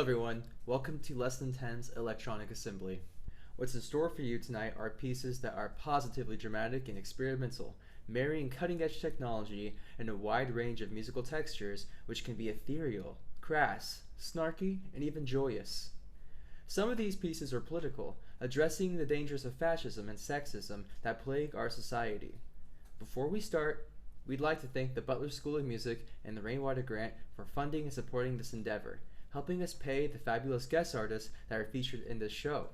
everyone, welcome to Lesson 10's Electronic Assembly. What's in store for you tonight are pieces that are positively dramatic and experimental, marrying cutting-edge technology and a wide range of musical textures which can be ethereal, crass, snarky, and even joyous. Some of these pieces are political, addressing the dangers of fascism and sexism that plague our society. Before we start, we'd like to thank the Butler School of Music and the Rainwater Grant for funding and supporting this endeavor, helping us pay the fabulous guest artists that are featured in this show.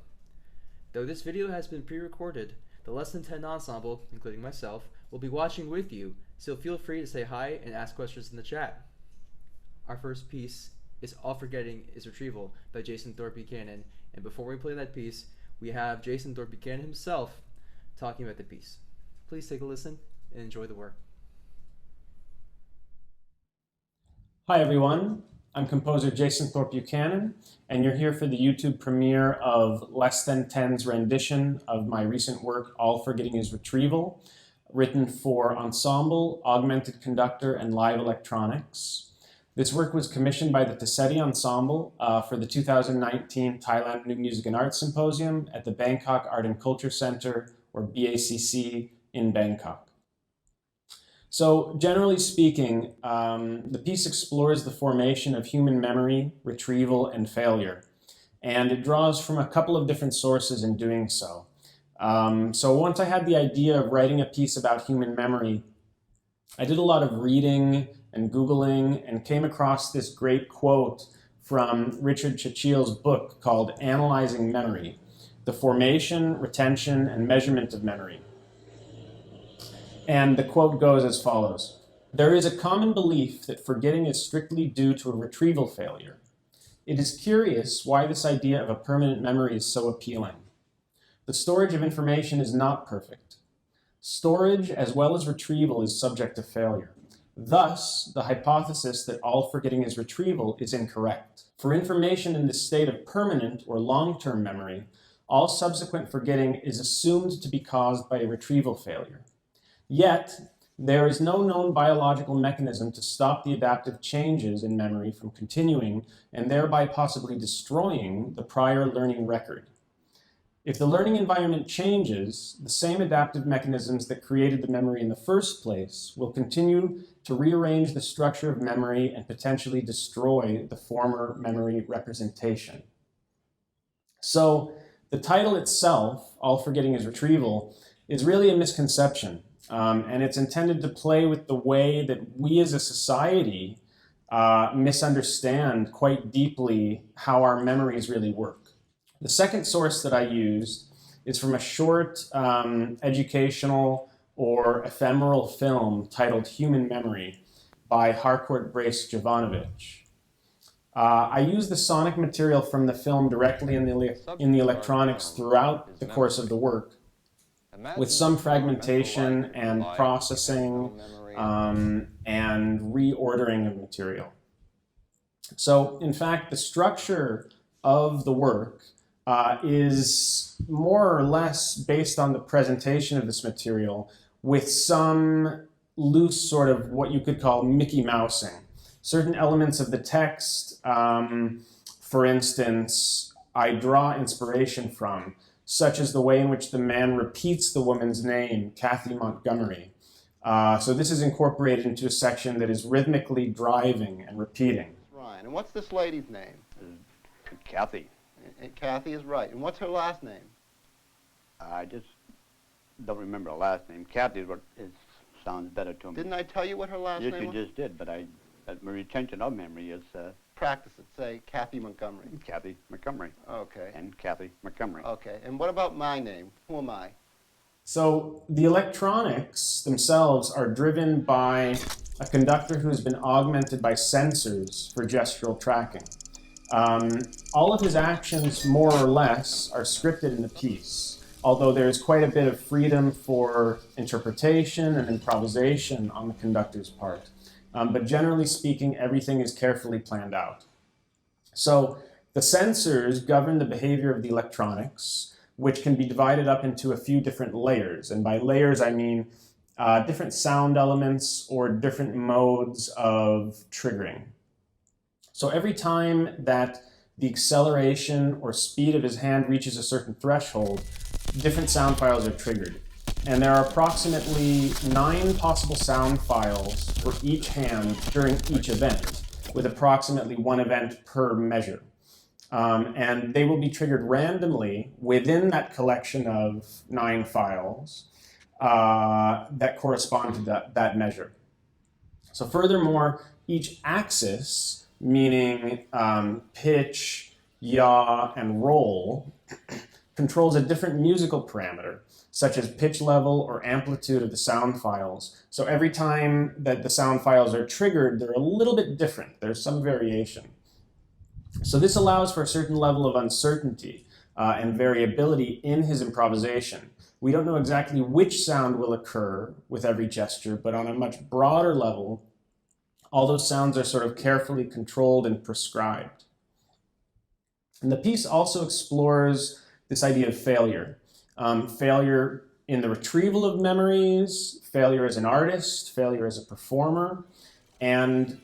Though this video has been pre-recorded, the Lesson 10 ensemble, including myself, will be watching with you, so feel free to say hi and ask questions in the chat. Our first piece is All Forgetting is Retrieval by Thorpe Buchanan, and before we play that piece, we have Thorpe Buchanan himself talking about the piece. Please take a listen and enjoy the work. Hi everyone, I'm composer Thorpe Buchanan, and you're here for the YouTube premiere of Less Than 10's rendition of my recent work, All Forgetting is Retrieval, written for ensemble, augmented conductor, and live electronics. This work was commissioned by the Tassetti Ensemble for the 2019 Thailand New Music and Arts Symposium at the Bangkok Art and Culture Center, or BACC, in Bangkok. So generally speaking, the piece explores the formation of human memory, retrieval, and failure. And it draws from a couple of different sources in doing so. So once I had the idea of writing a piece about human memory, I did a lot of reading and Googling and came across this great quote from Richard Chachil's book called Analyzing Memory: The Formation, Retention, and Measurement of Memory. And the quote goes as follows: "There is a common belief that forgetting is strictly due to a retrieval failure. It is curious why this idea of a permanent memory is so appealing. The storage of information is not perfect. Storage, as well as retrieval, is subject to failure. Thus, the hypothesis that all forgetting is retrieval is incorrect. For information in this state of permanent or long-term memory, all subsequent forgetting is assumed to be caused by a retrieval failure. Yet, there is no known biological mechanism to stop the adaptive changes in memory from continuing and thereby possibly destroying the prior learning record. If the learning environment changes, the same adaptive mechanisms that created the memory in the first place will continue to rearrange the structure of memory and potentially destroy the former memory representation." So the title itself, All Forgetting is Retrieval, is really a misconception. And it's intended to play with the way that we as a society misunderstand quite deeply how our memories really work. The second source that I used is from a short educational or ephemeral film titled Human Memory by Harcourt Brace Jovanovic. I used the sonic material from the film directly in the electronics throughout the course of the work, with some fragmentation and processing and reordering of material. So, in fact, the structure of the work is more or less based on the presentation of this material, with some loose sort of what you could call Mickey Mousing. Certain elements of the text, for instance, I draw inspiration from, such as the way in which the man repeats the woman's name, Kathy Montgomery. So this is incorporated into a section that is rhythmically driving and repeating. Ryan, and what's this lady's name? Kathy. And Kathy is right. And what's her last name? I just don't remember her last name. Kathy is what sounds better to me. Didn't I tell you what her last yes, name was? Yes, you just did, but my retention of memory is... Practice it. Say Kathy Montgomery. Kathy Montgomery. Okay. And Kathy Montgomery. Okay. And what about my name? Who am I? So the electronics themselves are driven by a conductor who has been augmented by sensors for gestural tracking. All of his actions, more or less, are scripted in the piece, although there's quite a bit of freedom for interpretation and improvisation on the conductor's part. But generally speaking, everything is carefully planned out. So the sensors govern the behavior of the electronics, which can be divided up into a few different layers. And by layers, I mean different sound elements or different modes of triggering. So every time that the acceleration or speed of his hand reaches a certain threshold, different sound files are triggered. And there are approximately 9 possible sound files for each hand during each event, with approximately 1 event per measure. And they will be triggered randomly within that collection of 9 files that correspond to that measure. So furthermore, each axis, meaning pitch, yaw, and roll, controls a different musical parameter, such as pitch level or amplitude of the sound files. So every time that the sound files are triggered, they're a little bit different. There's some variation. So this allows for a certain level of uncertainty and variability in his improvisation. We don't know exactly which sound will occur with every gesture, but on a much broader level, all those sounds are sort of carefully controlled and prescribed. And the piece also explores this idea of failure. Failure in the retrieval of memories, failure as an artist, failure as a performer. And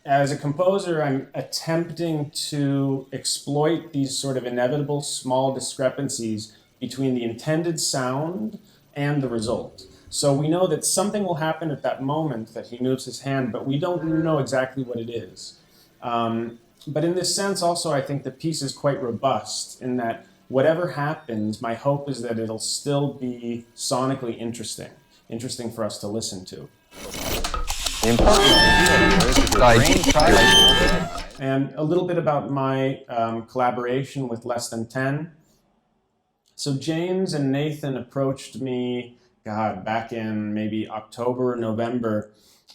as a composer, I'm attempting to exploit these sort of inevitable small discrepancies between the intended sound and the result. So we know that something will happen at that moment that he moves his hand, but we don't know exactly what it is. But in this sense also, I think the piece is quite robust in that whatever happens, my hope is that it'll still be sonically interesting for us to listen to. And a little bit about my collaboration with Less Than 10. So James and Nathan approached me, back in maybe October, November,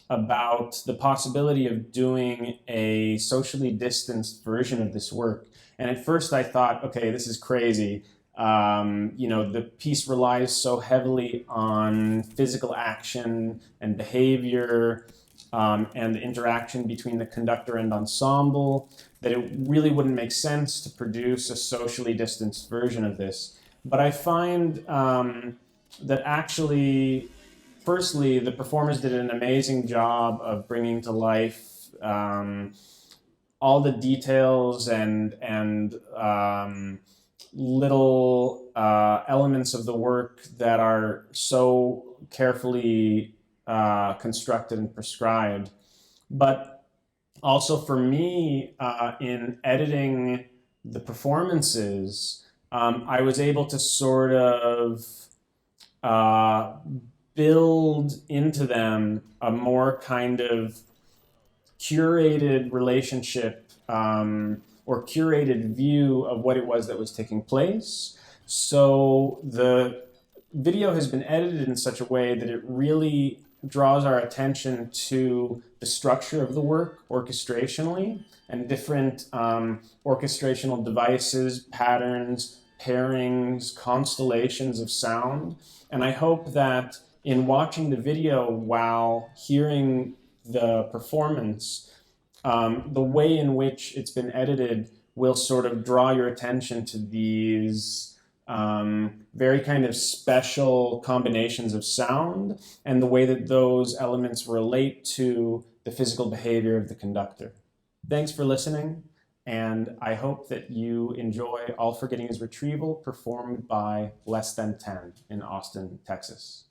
about the possibility of doing a socially distanced version of this work. And at first I thought, okay, this is crazy. The piece relies so heavily on physical action and behavior and the interaction between the conductor and ensemble that it really wouldn't make sense to produce a socially distanced version of this. But I find that actually, firstly, the performers did an amazing job of bringing to life all the details and little elements of the work that are so carefully constructed and prescribed. But also for me, in editing the performances, I was able to sort of build into them a more kind of curated relationship or curated view of what it was that was taking place. So the video has been edited in such a way that it really draws our attention to the structure of the work orchestrationally and different orchestrational devices, patterns, pairings, constellations of sound. And I hope that in watching the video while hearing the performance, the way in which it's been edited will sort of draw your attention to these very kind of special combinations of sound and the way that those elements relate to the physical behavior of the conductor. Thanks for listening, and I hope that you enjoy All Forgetting Is Retrieval, performed by Less Than 10 in Austin, Texas.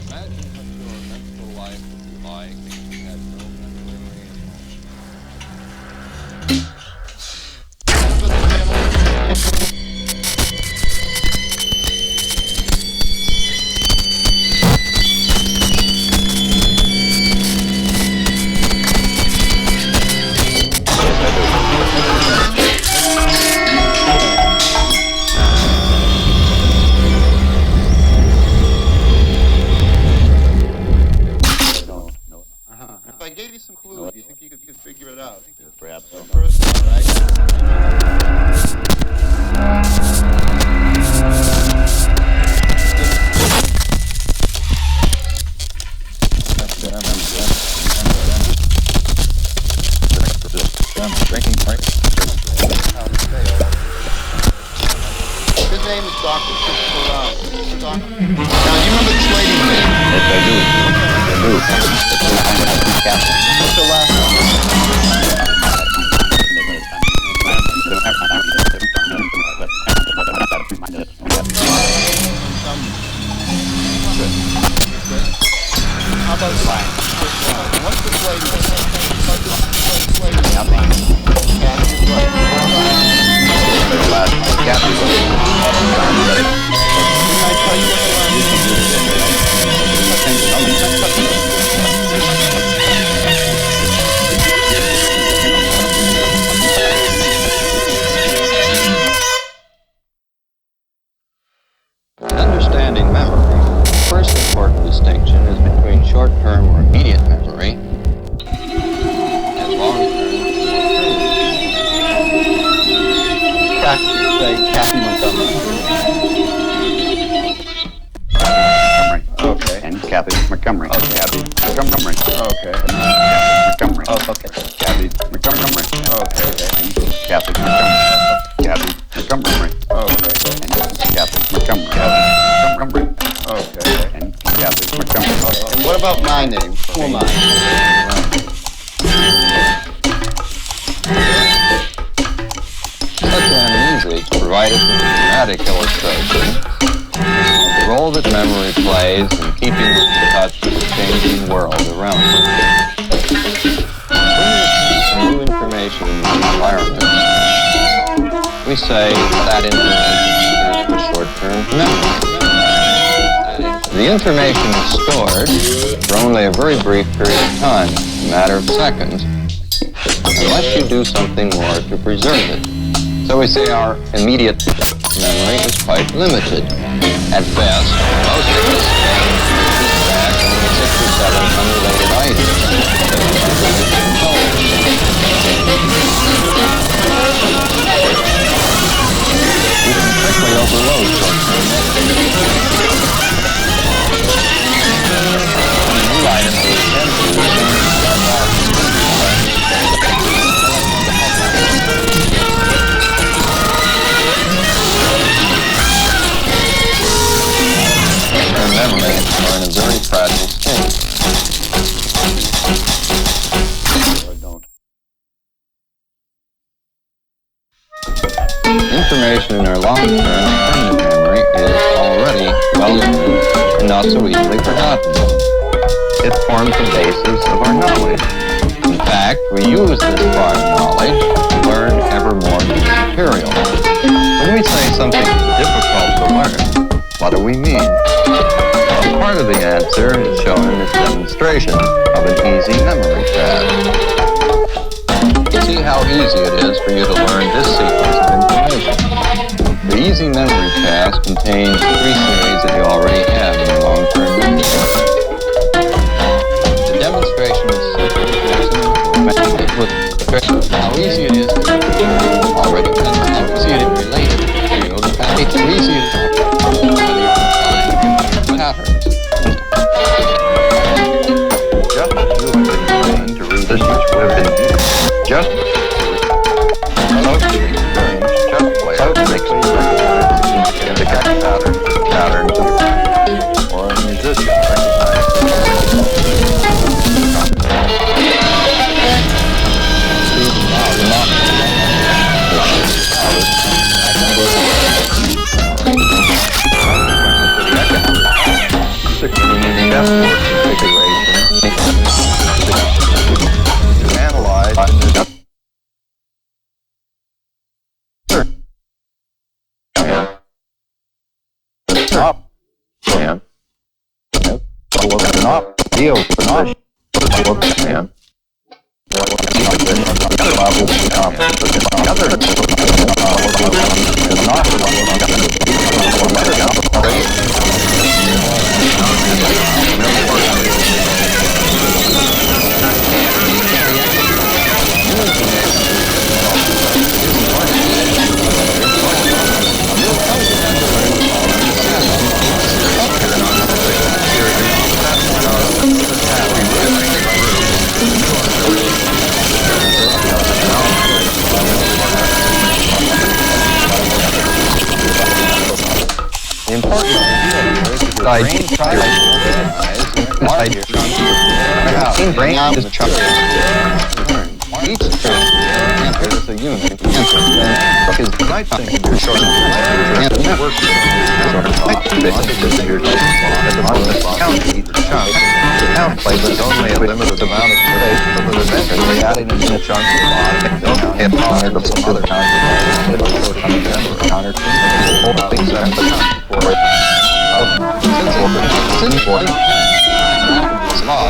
Imagine what your mental life would be like if you had no mental Dr. Christopher Ryan. Now, do you remember this lady's name? Yes, I do. what's her last name? How about what's this lady's name? Kathy's right. Can I tell you what her last Understanding memory, the first important distinction is between short-term or immediate memory and long-term or permanent. Say Kathy Montgomery. Okay. And Kathy Montgomery. Okay. Kathy Montgomery. Okay. Montgomery. Oh, okay. Kathy Montgomery. Okay. And Kathy Montgomery. Kathy Montgomery. Okay. And Kathy Montgomery. Montgomery. Okay. And Kathy Montgomery. And what about my name? Who am I? Such uneasy to provide us with a dramatic illustration of the role that memory plays in keeping us in touch with the changing world around us. When we receive new information in the environment, we say that information is for short-term memory. The information is stored for only a very brief period of time, a matter of seconds, unless you do something more to preserve it. So we say our immediate memory is quite limited. At best, most of us keep back only 6 or 7 unrelated items. We can quickly overload short-term memory. When a new item is sent to us, memory are in a very fragile state. Information in our long-term permanent memory is already well known and not so easily forgotten. It forms the basis of our knowledge. In fact, we use this prior knowledge to learn ever more new material. When we say something is difficult to learn, what do we mean? Well, part of the answer is shown in this demonstration of an easy memory task. See how easy it is for you to learn this sequence of information. The easy memory task contains 3 series that you already have in your long-term memory. The demonstration is simple with how easy it is to already how easy it is related to it's easy to patterns. Just as you have been trained to read this much would have been just most experience just player makes me recognize in the patterns or a musician to analyze The important idea is that your brain tries to recognize your chunk. Brain is a chunk. Each chunk enters a unit. Because the night thing can be short and the work count each chunk. The count plate is only a limited amount of space for the remainder. Adding in a chunk don't hit counter to some other counter to things that for it. Since it's important, it's law.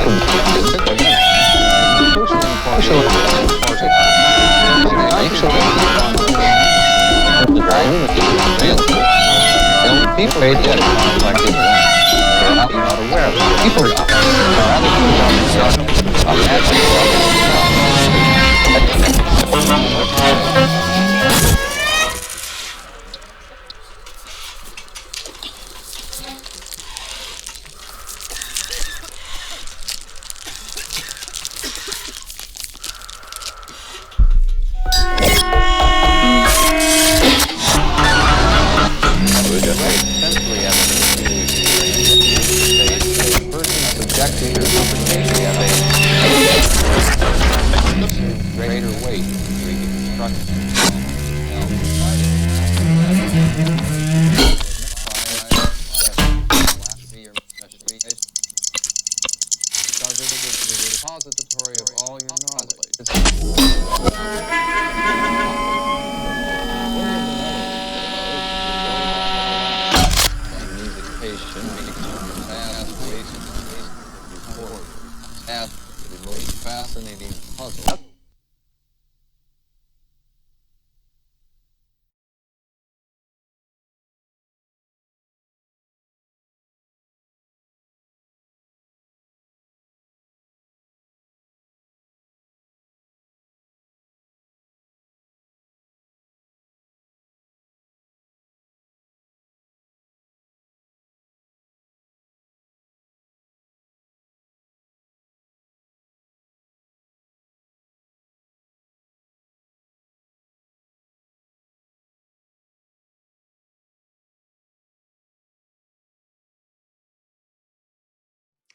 People are not aware of it. People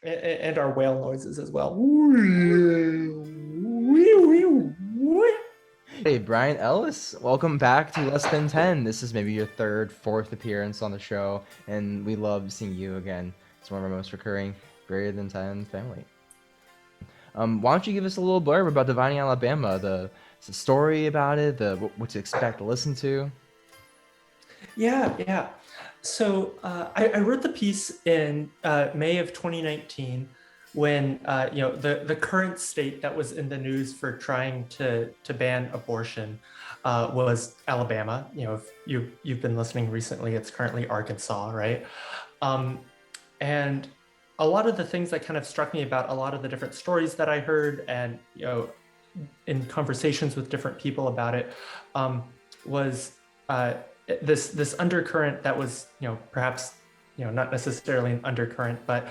And our whale noises as well. Hey, Brian Ellis, welcome back to Less Than 10. This is maybe your third, fourth appearance on the show, and we love seeing you again. It's one of our most recurring Greater Than 10 family. Why don't you give us a little blurb about Dividing Alabama, the story about it, what to expect to listen to? Yeah. So I wrote the piece in May of 2019 when the current state that was in the news for trying to ban abortion was Alabama. If you've been listening recently, it's currently Arkansas, right? And a lot of the things that kind of struck me about a lot of the different stories that I heard, and in conversations with different people about it, was this undercurrent that was perhaps not necessarily an undercurrent, but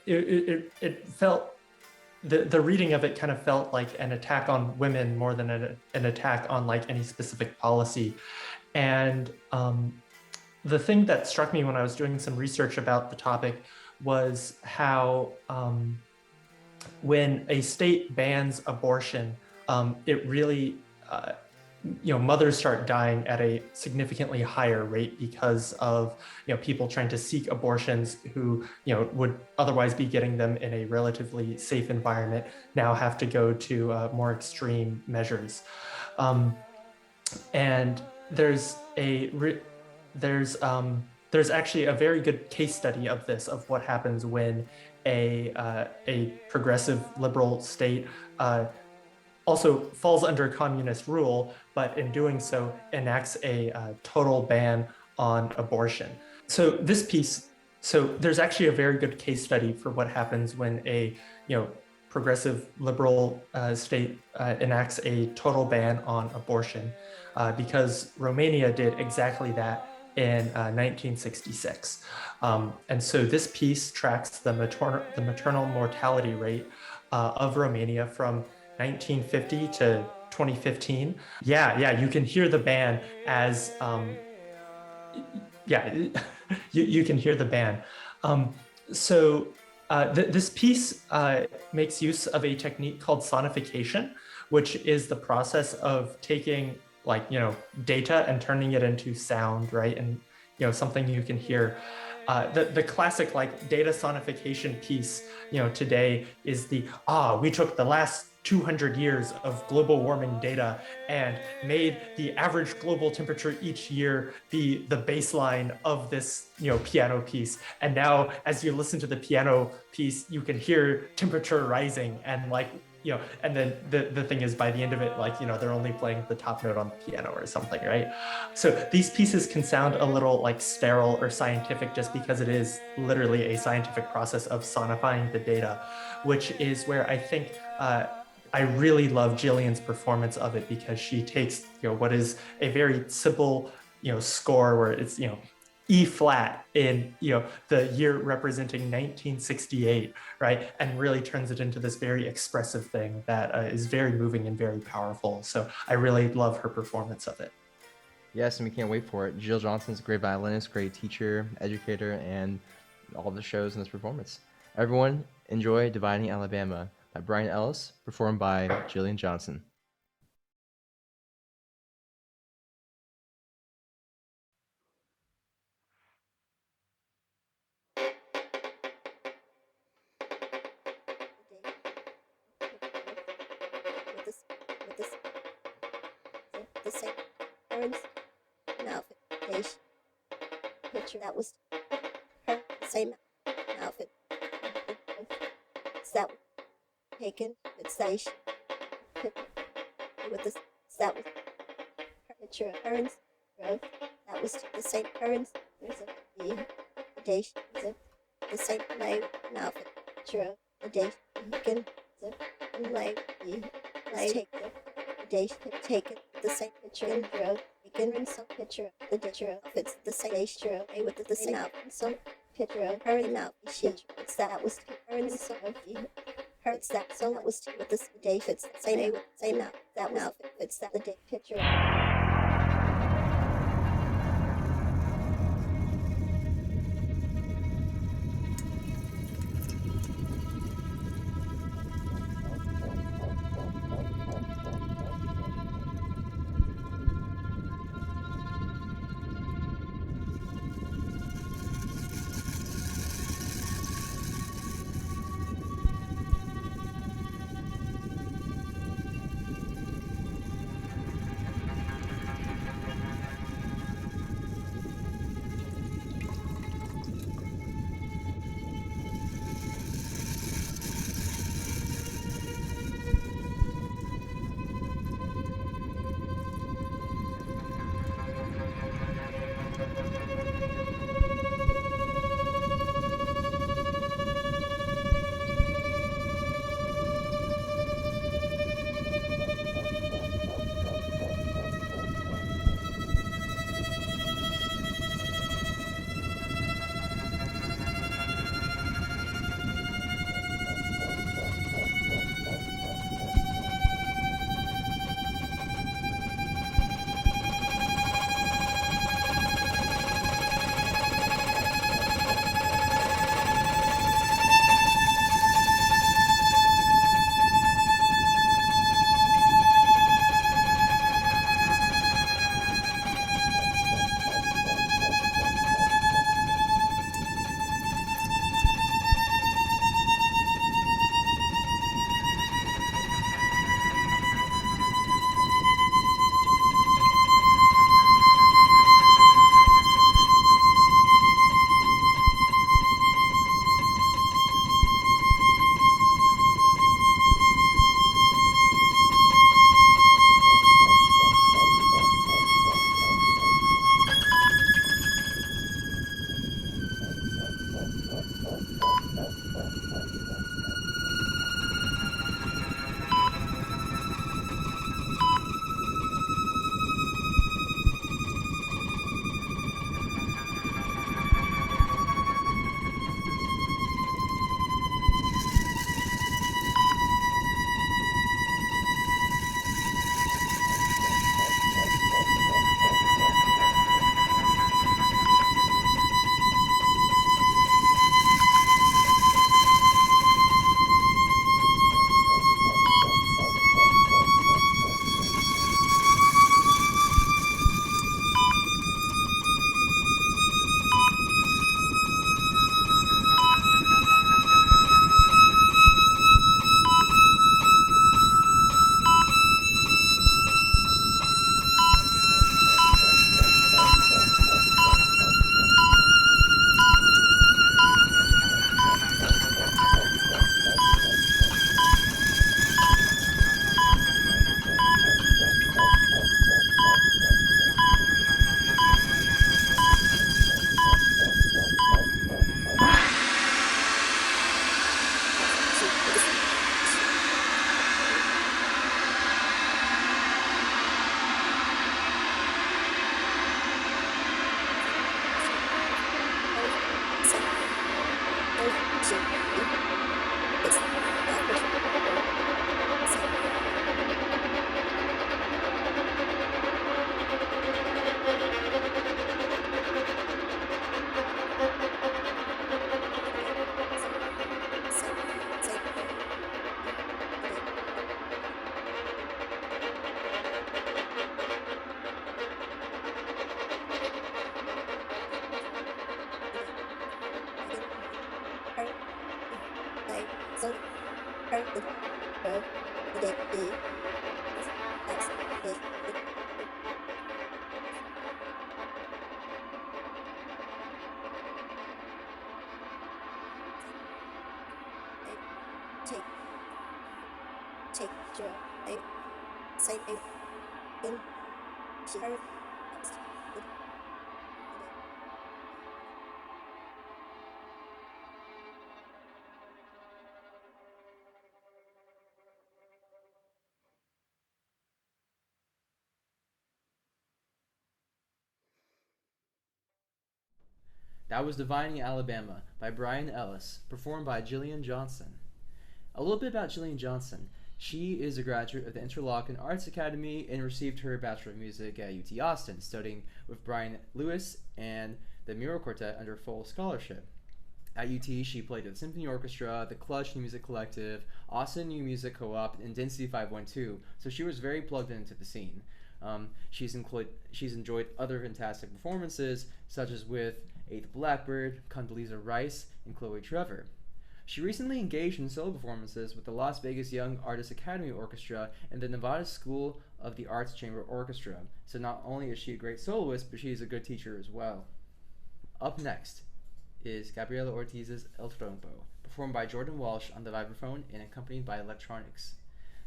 it felt, the reading of it kind of felt like an attack on women more than an attack on like any specific policy. And the thing that struck me when I was doing some research about the topic was how when a state bans abortion, it really mothers start dying at a significantly higher rate because of people trying to seek abortions who would otherwise be getting them in a relatively safe environment now have to go to more extreme measures. And there's actually a very good case study of this, of what happens when a progressive liberal state also falls under communist rule, but in doing so enacts a total ban on abortion. So there's actually a very good case study for what happens when a progressive liberal state enacts a total ban on abortion, because Romania did exactly that in 1966. And so this piece tracks the maternal mortality rate of Romania from 1950 to 2015. Yeah, you can hear the ban as Yeah, you can hear the band. This piece makes use of a technique called sonification, which is the process of taking data and turning it into sound, right? And something you can hear. The classic data sonification piece today is we took the last 200 years of global warming data and made the average global temperature each year be the baseline of this piano piece. And now as you listen to the piano piece, you can hear temperature rising, and and then the thing is, by the end of it, they're only playing the top note on the piano or something, right? So these pieces can sound a little sterile or scientific just because it is literally a scientific process of sonifying the data, which is where I think I really love Jillian's performance of it, because she takes what is a very simple score where it's E flat in the year representing 1968, right, and really turns it into this very expressive thing that is very moving and very powerful. So I really love her performance of it. Yes, and we can't wait for it. Jill Johnson's a great violinist, great teacher, educator, and all the shows in this performance. Everyone, enjoy Dividing Alabama by Brian Ellis, performed by Jillian Johnson. The same parents outfit picture that was her same outfit. That was taken. It's that with this that was her picture of parents. That was the same parents. There's a day the same way outfit picture of the day taken. The way taken the same picture and drove taken some picture of the picture of it's the same picture with the same out some picture of her and now she it's that was her and some of her it's that so that was with this day fits the same with same now that was it's that the day picture. That was Divining Alabama by Brian Ellis, performed by Jillian Johnson. A little bit about Jillian Johnson. She is a graduate of the Interlochen Arts Academy and received her Bachelor of Music at UT Austin, studying with Brian Lewis and the Mural Quartet under full scholarship. At UT, she played with the Symphony Orchestra, the Clutch New Music Collective, Austin New Music Co-op, and Density 512, so she was very plugged into the scene. She's enjoyed other fantastic performances, such as with Eighth Blackbird, Condoleezza Rice, and Chloe Trevor. She recently engaged in solo performances with the Las Vegas Young Artists Academy Orchestra and the Nevada School of the Arts Chamber Orchestra, so not only is she a great soloist, but she's a good teacher as well. Up next is Gabriela Ortiz's El Trompo, performed by Jordan Walsh on the vibraphone and accompanied by electronics.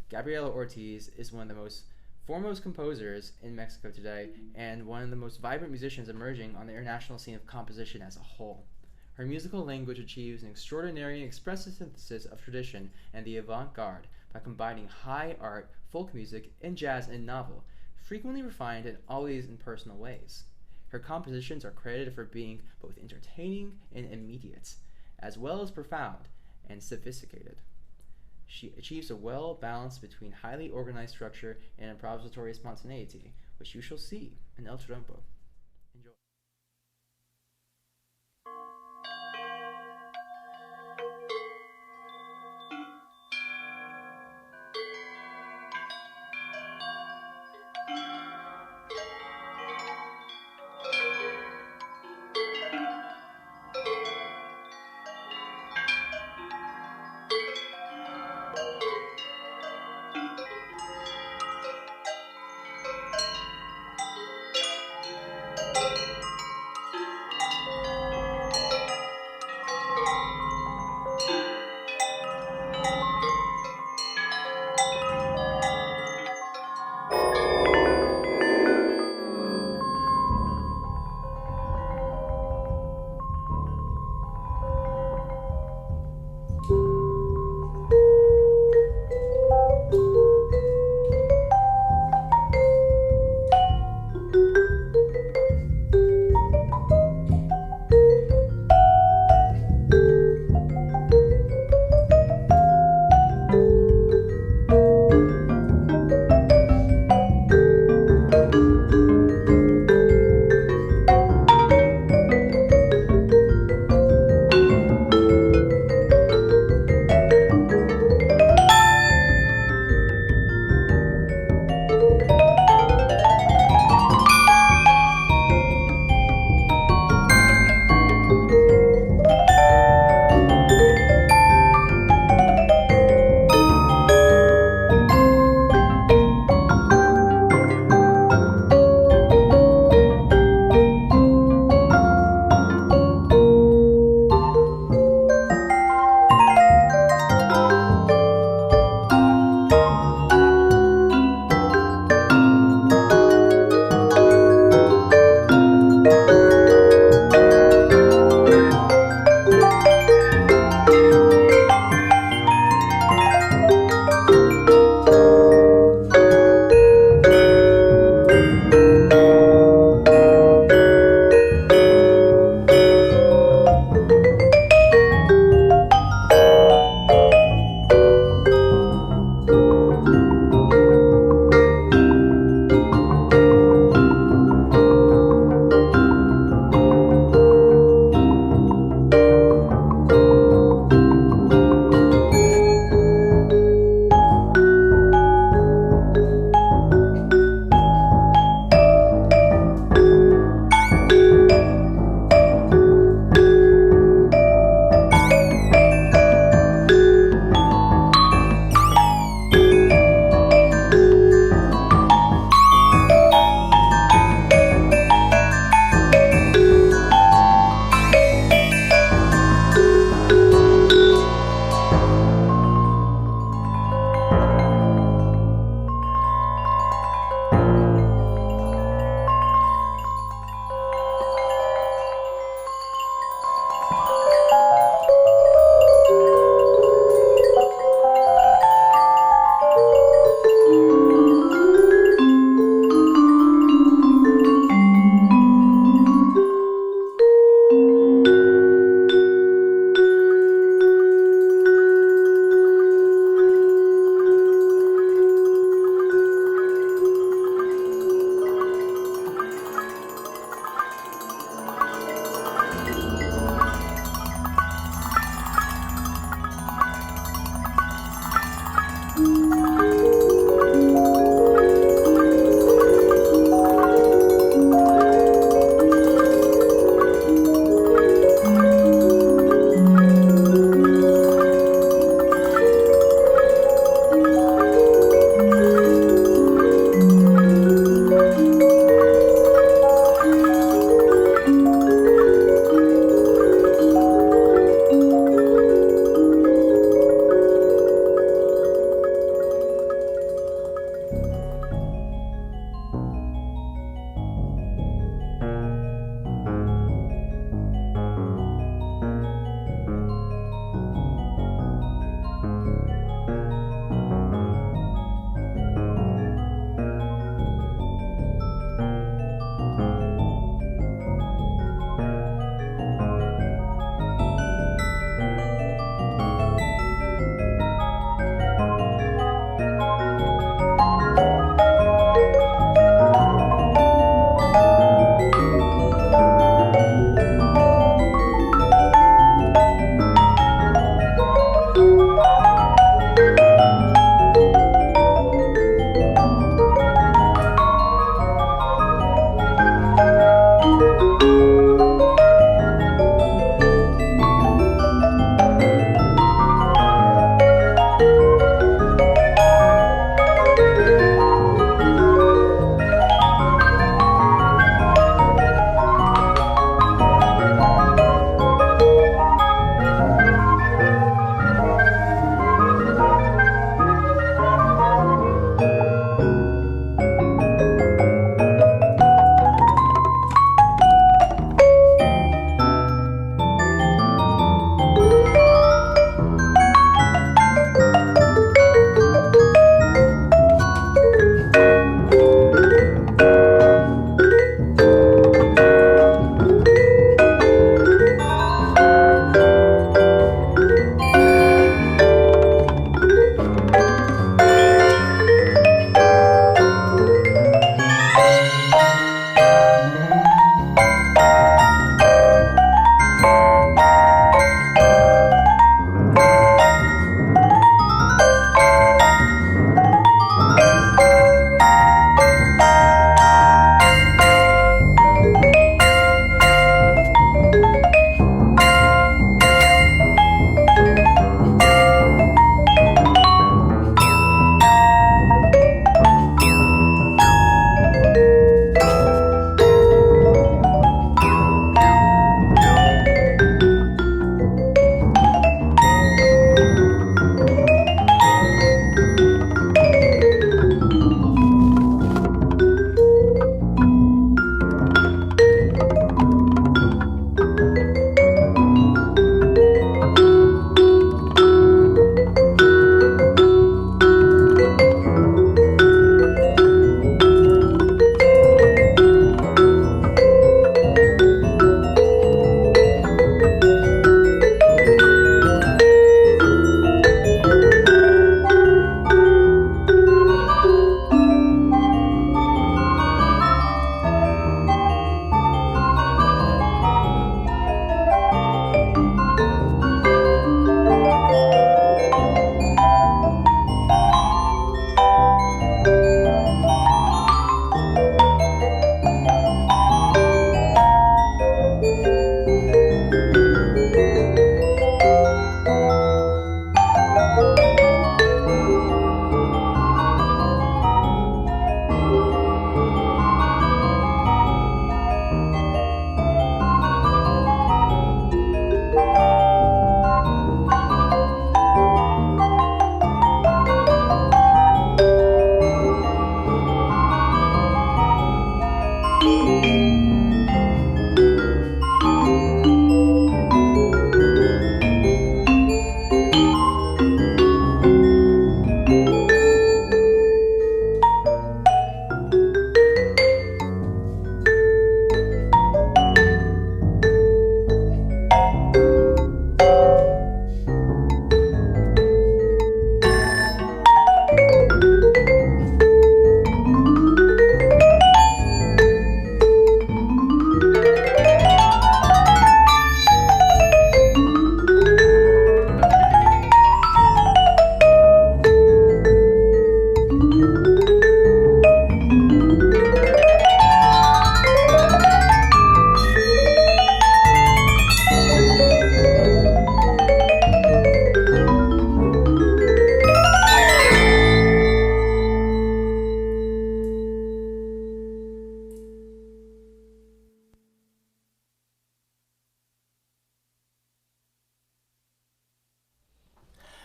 Gabriela Ortiz is one of the most foremost composers in Mexico today and one of the most vibrant musicians emerging on the international scene of composition as a whole. Her musical language achieves an extraordinary and expressive synthesis of tradition and the avant-garde by combining high art, folk music, and jazz and novel, frequently refined and always in personal ways. Her compositions are credited for being both entertaining and immediate, as well as profound and sophisticated. She achieves a well balance between highly organized structure and improvisatory spontaneity, which you shall see in El Trompo. Enjoy.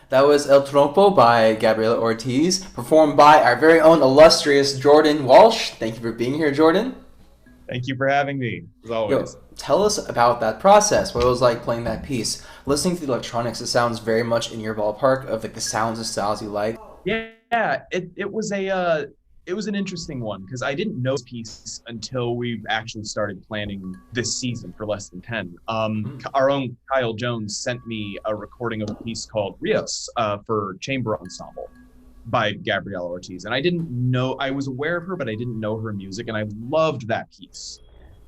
That was El Trompo by Gabriela Ortiz, performed by our very own illustrious Jordan Walsh. Thank you for being here, Jordan. Thank you for having me, as always. Tell us about that process, what it was like playing that piece. Listening to the electronics, it sounds very much in your ballpark of like the sounds and styles you like. Yeah, it was an interesting one because I didn't know this piece until we actually started planning this season for Less Than 10. Our own Kyle Jones sent me a recording of a piece called Rios for chamber ensemble by Gabriela Ortiz. And I was aware of her, but I didn't know her music, and I loved that piece.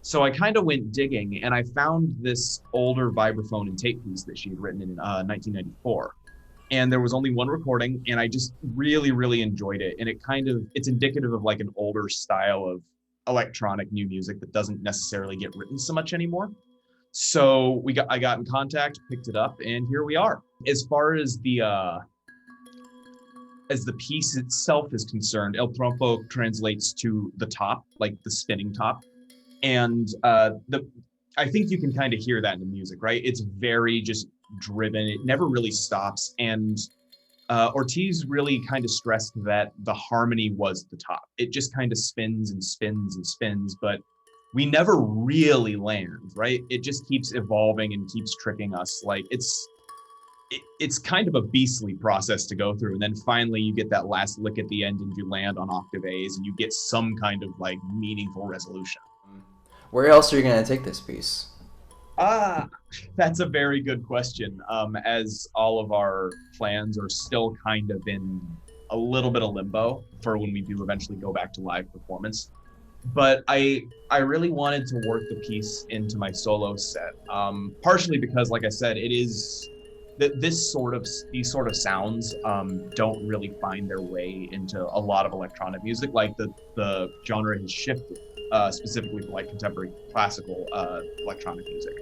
So I kind of went digging, and I found this older vibraphone and tape piece that she had written in 1994. And there was only one recording, and I just really, really enjoyed it. And it's indicative of like an older style of electronic new music that doesn't necessarily get written so much anymore. So I got in contact, picked it up, and here we are. As far as the piece itself is concerned, El Trompo translates to the top, like the spinning top. And I think you can kind of hear that in the music, right? It's very just driven. It never really stops. And Ortiz really kind of stressed that the harmony was the top. It just kind of spins and spins and spins, but we never really land, right? It just keeps evolving and keeps tricking us. Like it's kind of a beastly process to go through. And then finally you get that last lick at the end and you land on octave A's and you get some kind of like meaningful resolution. Where else are you going to take this piece? That's a very good question. As all of our plans are still kind of in a little bit of limbo for when we do eventually go back to live performance. But I really wanted to work the piece into my solo set, partially because, like I said, it is that these sort of sounds don't really find their way into a lot of electronic music. Like the genre has shifted, specifically for like contemporary classical electronic music.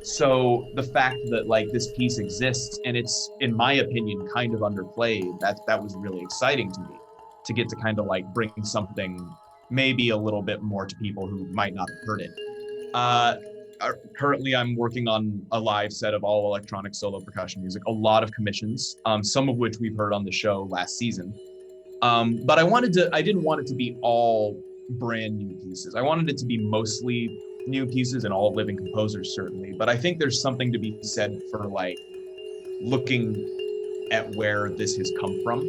So the fact that like this piece exists and it's, in my opinion, kind of underplayed, that was really exciting to me, to get to kind of like bring something maybe a little bit more to people who might not have heard it. Currently, I'm working on a live set of all electronic solo percussion music, a lot of commissions, some of which we've heard on the show last season. But I didn't want it to be all brand new pieces. I wanted it to be mostly new pieces and all living composers, certainly. But I think there's something to be said for like looking at where this has come from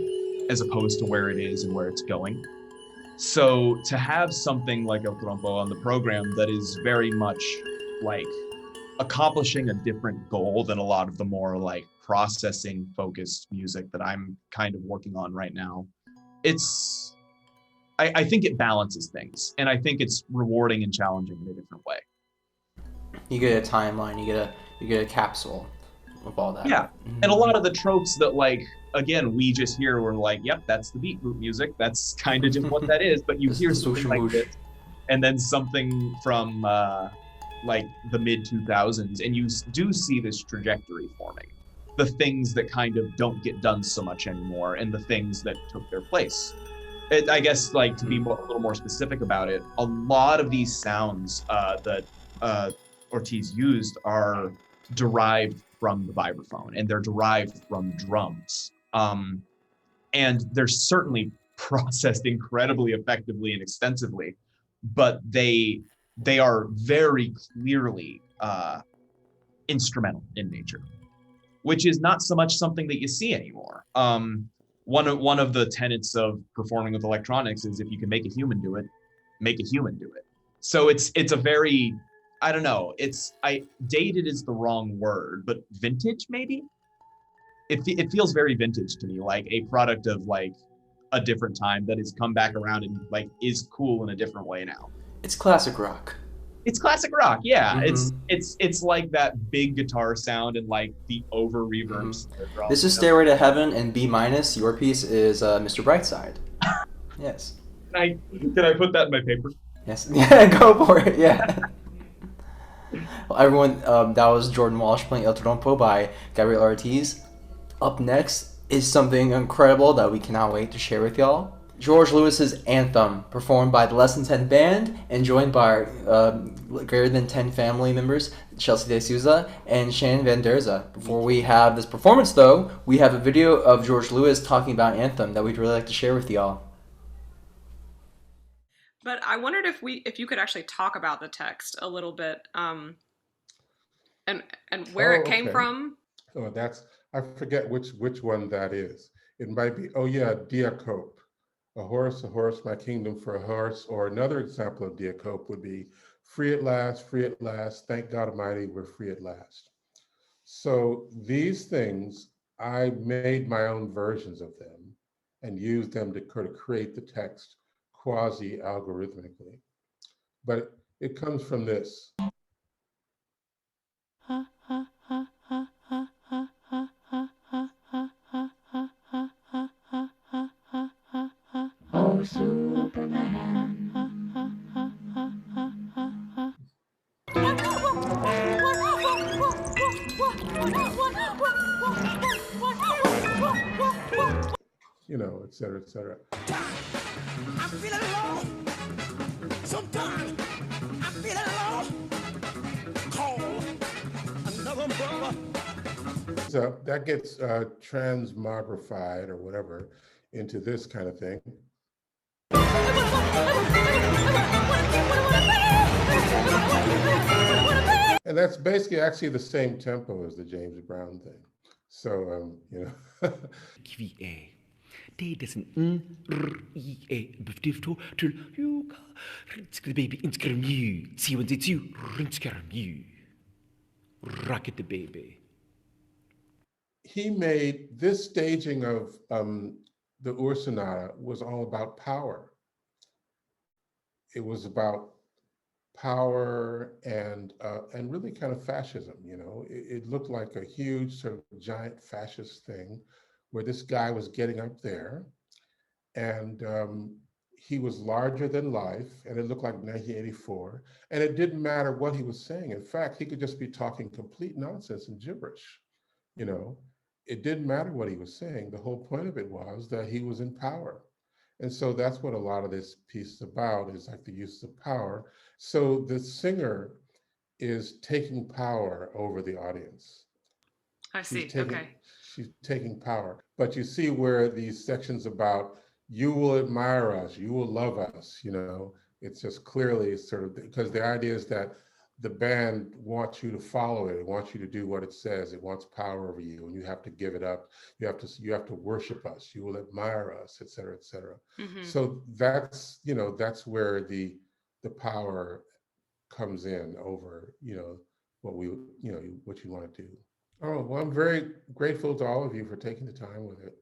as opposed to where it is and where it's going. So to have something like El Trompo on the program that is very much like accomplishing a different goal than a lot of the more like processing focused music that I'm kind of working on right now, I think it balances things, and I think it's rewarding and challenging in a different way. You get a timeline, you get a capsule of all that. Yeah, and a lot of the tropes that like, again, we just hear, we're like, yep, that's the beat group music. That's kind of just what that is. But you hear something like this, and then something from like the mid 2000s, and you do see this trajectory forming. The things that kind of don't get done so much anymore, and the things that took their place. I guess, like, to be a little more specific about it, a lot of these sounds that Ortiz used are derived from the vibraphone, and they're derived from drums. And they're certainly processed incredibly effectively and extensively, but they they are very clearly instrumental in nature, which is not so much something that you see anymore. One of the tenets of performing with electronics is if you can make a human do it, make a human do it. So it's a very, I don't know, dated is the wrong word, but vintage maybe? It feels very vintage to me, like a product of like a different time that has come back around and like is cool in a different way now. It's classic rock. It's classic rock, yeah. Mhm. It's like that big guitar sound and like the over reverbs. This is Stairway to Heaven, and B minus. Your piece is Mr. Brightside. Yes. Can I put that in my paper? Yes. Yeah, go for it. Yeah. Well, everyone, that was Jordan Walsh playing El Trompo by Gabriela Ortiz. Up next is something incredible that we cannot wait to share with y'all. George Lewis's Anthem, performed by the Less Than 10 Band and joined by greater than 10 family members, Chelsea De Souza and Shannon Van Derza. Before we have this performance, though, we have a video of George Lewis talking about Anthem that we'd really like to share with y'all. But I wondered if you could actually talk about the text a little bit, and where it came from. Oh, I forget which one that is. It might be, Diacope. A horse, my kingdom for a horse. Or another example of Diacope would be, free at last, thank God Almighty, we're free at last. So these things, I made my own versions of them and used them to create the text quasi-algorithmically. But it comes from this. You know, et cetera, et cetera. I'm feeling alone. Sometimes I'm feeling alone. Call another brother. So that gets transmogrified or whatever into this kind of thing. And that's basically actually the same tempo as the James Brown thing. So, you know. Det är en r-i-e beftifto till yuka rinskar baby inskar mu see when it's you rinskar mu rocket the baby. He made this staging of the Ur-Sonata was all about power. It was about power and really kind of fascism, you know. It looked like a huge sort of giant fascist thing where this guy was getting up there and he was larger than life, and it looked like 1984, and it didn't matter what he was saying. In fact, he could just be talking complete nonsense and gibberish, you know. It didn't matter what he was saying. The whole point of it was that he was in power. And so that's what a lot of this piece is about, is like the use of power. So the singer is taking power over the audience. I see, She's taking power. But you see where these sections about, you will admire us, you will love us, you know, it's just clearly sort of, because the idea is that the band wants you to follow it. It wants you to do what it says. It wants power over you, and you have to give it up. You have to worship us. You will admire us, et cetera, et cetera. Mm-hmm. So that's, you know, that's where the power comes in over, you know, what you want to do. Oh, well, I'm very grateful to all of you for taking the time with it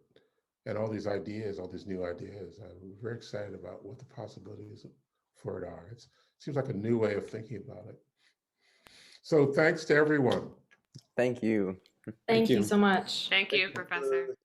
and all these ideas, all these new ideas. I'm very excited about what the possibilities for it are. It seems like a new way of thinking about it. So thanks to everyone. Thank you. Thank you so much. Thank you, Professor.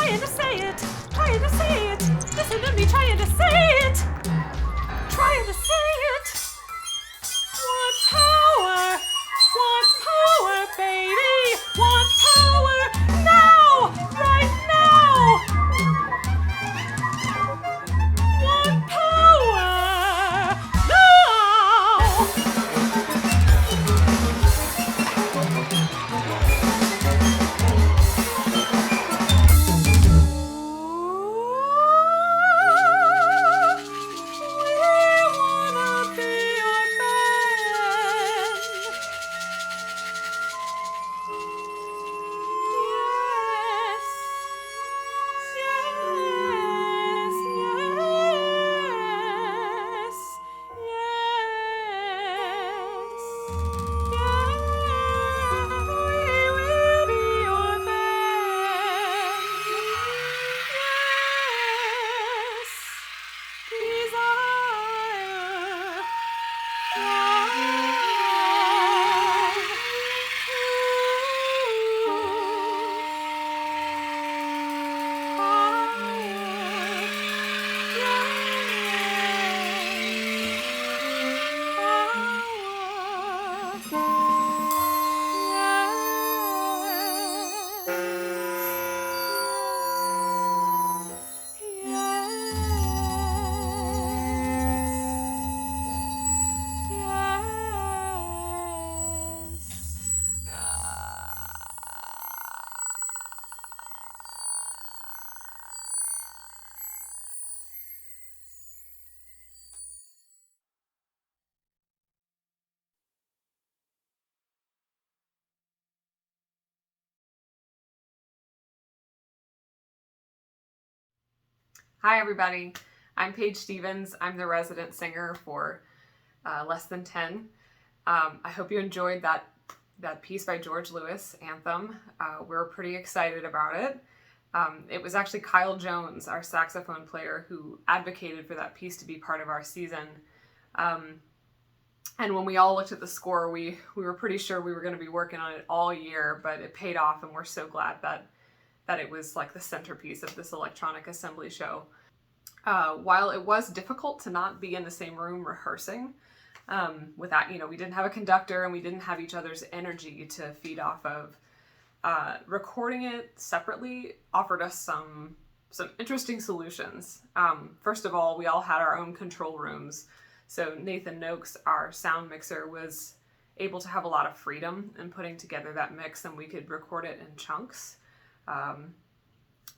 trying to say it, trying to say it. Listen to me trying to say it, trying to say it. Want power, baby. Want power now, right now. Want power now. Hi everybody, I'm Paige Stevens. I'm the resident singer for Less Than 10. I hope you enjoyed that piece by George Lewis, Anthem. We're pretty excited about it. It was actually Kyle Jones, our saxophone player, who advocated for that piece to be part of our season. And when we all looked at the score, we were pretty sure we were going to be working on it all year, but it paid off, and we're so glad that it was like the centerpiece of this electronic assembly show. While it was difficult to not be in the same room rehearsing, without, we didn't have a conductor and we didn't have each other's energy to feed off of, recording it separately offered us some interesting solutions. First of all, we all had our own control rooms. So Nathan Noakes, our sound mixer, was able to have a lot of freedom in putting together that mix, and we could record it in chunks.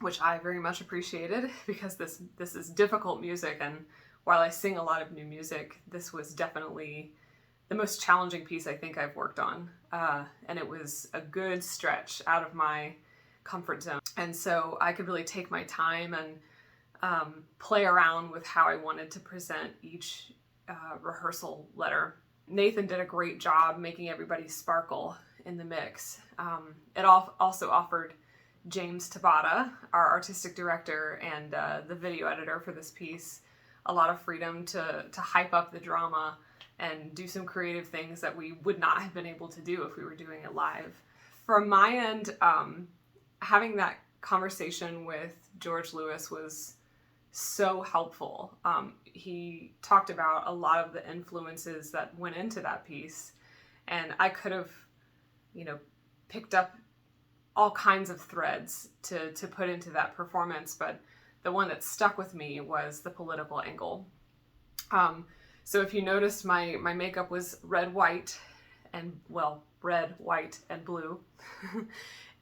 Which I very much appreciated, because this is difficult music, and while I sing a lot of new music, this was definitely the most challenging piece I think I've worked on, and it was a good stretch out of my comfort zone, and so I could really take my time and play around with how I wanted to present each rehearsal letter. Nathan did a great job making everybody sparkle in the mix. It also offered James Tabata, our artistic director and the video editor for this piece, a lot of freedom to hype up the drama and do some creative things that we would not have been able to do if we were doing it live. From my end, having that conversation with George Lewis was so helpful. He talked about a lot of the influences that went into that piece, and I could have, picked up all kinds of threads to put into that performance, but the one that stuck with me was the political angle. So if you noticed, my makeup was red, white, and blue.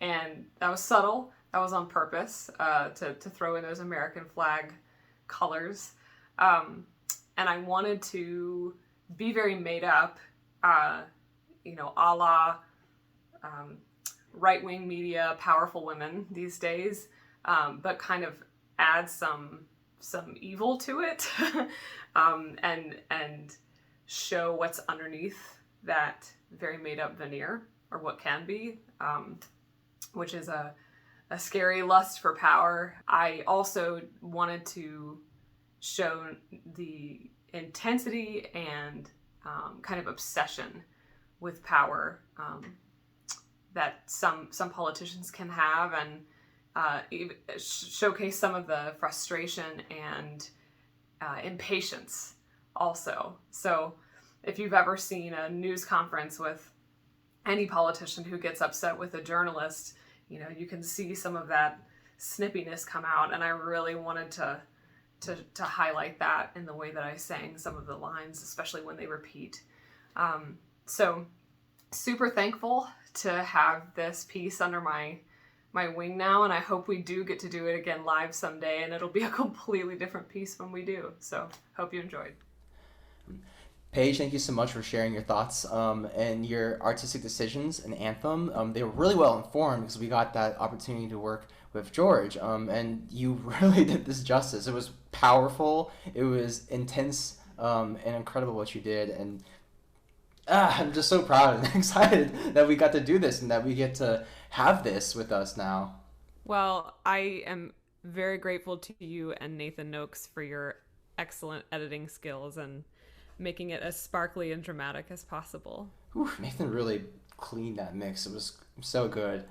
And that was subtle. That was on purpose, to throw in those American flag colors. And I wanted to be very made up, a la right-wing media, powerful women these days, but kind of add some evil to it, and show what's underneath that very made-up veneer, or what can be, which is a scary lust for power. I also wanted to show the intensity and kind of obsession with power that some politicians can have, and showcase some of the frustration and impatience also. So if you've ever seen a news conference with any politician who gets upset with a journalist, you can see some of that snippiness come out. And I really wanted to highlight that in the way that I sang some of the lines, especially when they repeat. So super thankful to have this piece under my wing now, and I hope we do get to do it again live someday, and it'll be a completely different piece when we do. So hope you enjoyed. Paige, thank you so much for sharing your thoughts and your artistic decisions and Anthem. They were really well informed because we got that opportunity to work with George, and you really did this justice. It was powerful, it was intense, and incredible what you did, and I'm just so proud and excited that we got to do this and that we get to have this with us now. Well, I am very grateful to you and Nathan Noakes for your excellent editing skills and making it as sparkly and dramatic as possible. Whew, Nathan really cleaned that mix. It was so good.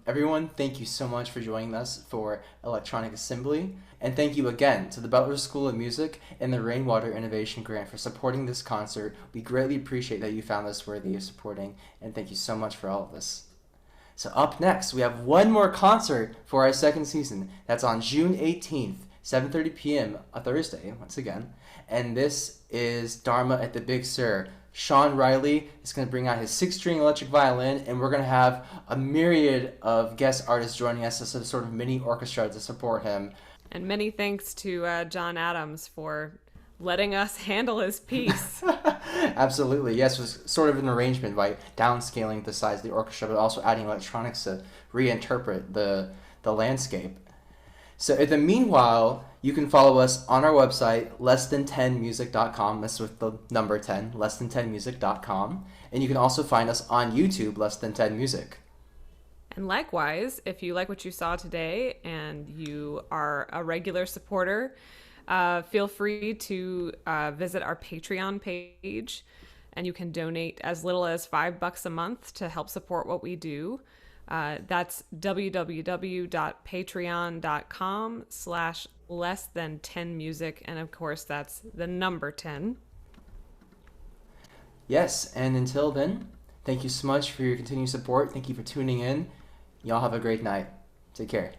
Everyone, thank you so much for joining us for Electronic Assembly. And thank you again to the Butler School of Music and the Rainwater Innovation Grant for supporting this concert. We greatly appreciate that you found us worthy of supporting, and thank you so much for all of this. So up next, we have one more concert for our second season. That's on June 18th, 7:30 p.m., a Thursday, once again. And this is Dharma at the Big Sur. Sean Riley is going to bring out his 6-string electric violin, and we're going to have a myriad of guest artists joining us as a sort of mini orchestra to support him. And many thanks to John Adams for letting us handle his piece. Absolutely. Yes, it was sort of an arrangement by downscaling the size of the orchestra, but also adding electronics to reinterpret the landscape. So in the meanwhile, you can follow us on our website, lessthan10music.com. That's with the number 10, lessthan10music.com. And you can also find us on YouTube, Less Than 10 Music. And likewise, if you like what you saw today and you are a regular supporter, feel free to visit our Patreon page, and you can donate as little as $5 a month to help support what we do. That's www.patreon.com/lessthan10music, and of course that's the number 10. Yes, and until then, thank you so much for your continued support. Thank you for tuning in. Y'all have a great night. Take care.